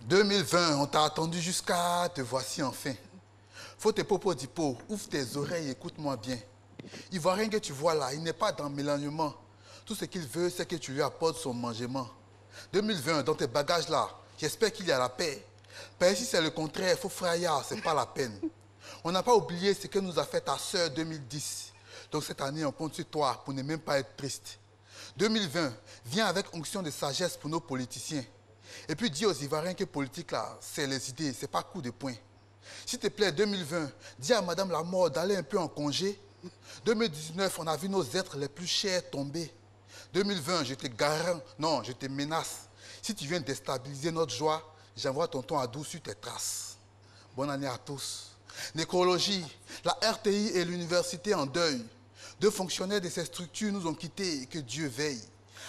2020, on t'a attendu jusqu'à te voici enfin. Faut tes propos d'hypo, ouvre tes oreilles, écoute-moi bien. Il voit rien que tu vois là, il n'est pas dans l'éloignement. Tout ce qu'il veut, c'est que tu lui apportes son mangement. 2020, dans tes bagages là, j'espère qu'il y a la paix. Mais si c'est le contraire, il faut frayard, c'est pas la peine. On n'a pas oublié ce que nous a fait ta sœur 2010. Donc cette année, on compte sur toi pour ne même pas être triste. 2020, viens avec onction de sagesse pour nos politiciens. Et puis dis aux Ivoiriens que politique là, c'est les idées, c'est pas coup de poing. S'il te plaît, 2020, dis à Madame la mort d'aller un peu en congé. 2019, on a vu nos êtres les plus chers tomber. 2020, je te garantis, non, je te menace. Si tu viens déstabiliser notre joie, j'envoie tonton Adou sur tes traces. Bonne année à tous. Nécrologie, la RTI et l'université en deuil. Deux fonctionnaires de ces structures nous ont quittés et que Dieu veille.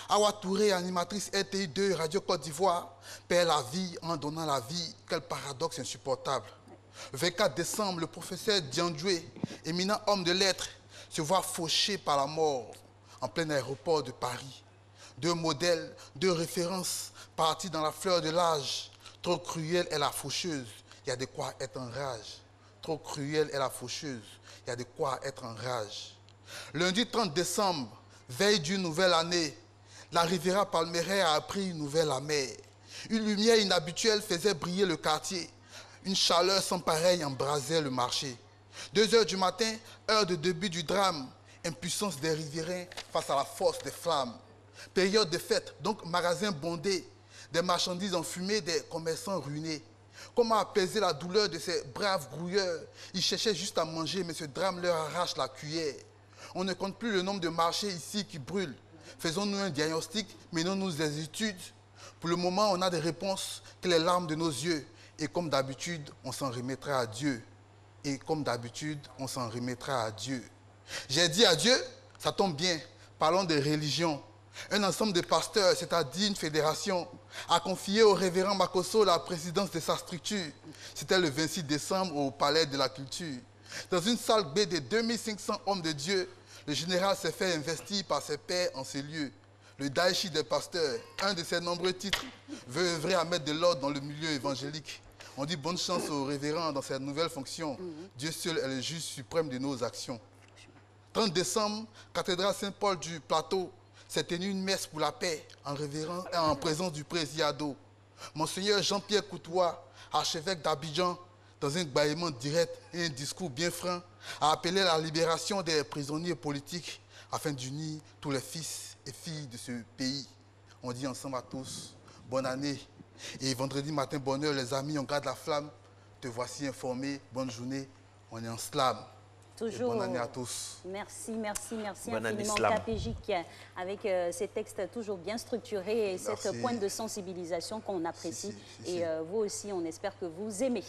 Awa Touré, animatrice RTI 2, Radio Côte d'Ivoire, perd la vie en donnant la vie. Quel paradoxe insupportable. Le 24 décembre, le professeur Diandoué, éminent homme de lettres, se voit fauché par la mort en plein aéroport de Paris. Deux modèles, deux références, partis dans la fleur de l'âge. Trop cruelle est la faucheuse, il y a de quoi être en rage. Trop cruelle est la faucheuse, il y a de quoi être en rage. Lundi 30 décembre, veille d'une nouvelle année, la Riviera Palmeraie a appris une nouvelle amère. Une lumière inhabituelle faisait briller le quartier. Une chaleur sans pareille embrasait le marché. 2 heures du matin, heure de début du drame. Impuissance des riverains face à la force des flammes. Période de fête, donc magasin bondé. Des marchandises enfumées, des commerçants ruinés. Comment apaiser la douleur de ces braves grouilleurs? Ils cherchaient juste à manger, mais ce drame leur arrache la cuillère. On ne compte plus le nombre de marchés ici qui brûlent. Faisons-nous un diagnostic, menons-nous des études. Pour le moment, on a des réponses que les larmes de nos yeux. Et comme d'habitude, on s'en remettra à Dieu. Et comme d'habitude, on s'en remettra à Dieu. J'ai dit à Dieu, ça tombe bien, parlons de religion. Un ensemble de pasteurs, c'est-à-dire une fédération, a confié au révérend Makosso la présidence de sa structure. C'était le 26 décembre au Palais de la Culture. Dans une salle B de 2500 hommes de Dieu, le général s'est fait investir par ses pairs en ces lieux. Le Daïchi des pasteurs, un de ses nombreux titres, veut œuvrer à mettre de l'ordre dans le milieu évangélique. On dit bonne chance au révérend dans cette nouvelle fonction. Dieu seul est le juge suprême de nos actions. 30 décembre, cathédrale Saint-Paul du Plateau, s'est tenue une messe pour la paix en présence du présiado. Monseigneur Jean-Pierre Coutois, archevêque d'Abidjan, dans un bâillement direct et un discours bien franc, a appelé à la libération des prisonniers politiques afin d'unir tous les fils et filles de ce pays. On dit ensemble à tous, bonne année. Et vendredi matin, bonne heure, les amis, on garde la flamme. Te voici informé, bonne journée, on est en slam. Toujours. Et bonne année à tous. Merci, merci, merci Bonne année, infiniment, Capégique, avec ces textes toujours bien structurés et Merci. cette pointe de sensibilisation qu'on apprécie. Et vous aussi, on espère que vous aimez.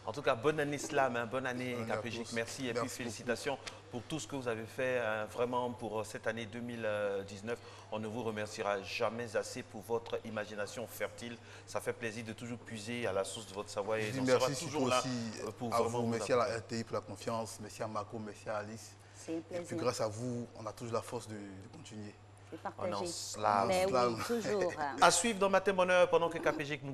En tout cas, bonne année Slam, hein, bonne année Capégique, merci. Et puis Merci félicitations pour tout ce que vous avez fait vraiment pour cette année 2019. On ne vous remerciera jamais assez pour votre imagination fertile. Ça fait plaisir de toujours puiser à la source de votre savoir. Et on sera toujours là pour à vraiment vous. vous Merci à la RTI pour la confiance, merci à Marco, merci à Alice. C'est un plaisir. Et puis grâce à vous, on a toujours la force de continuer. C'est On est en partagé. slam. Mais Slam. oui, toujours. À suivre dans Matin Bonheur pendant que Capégique nous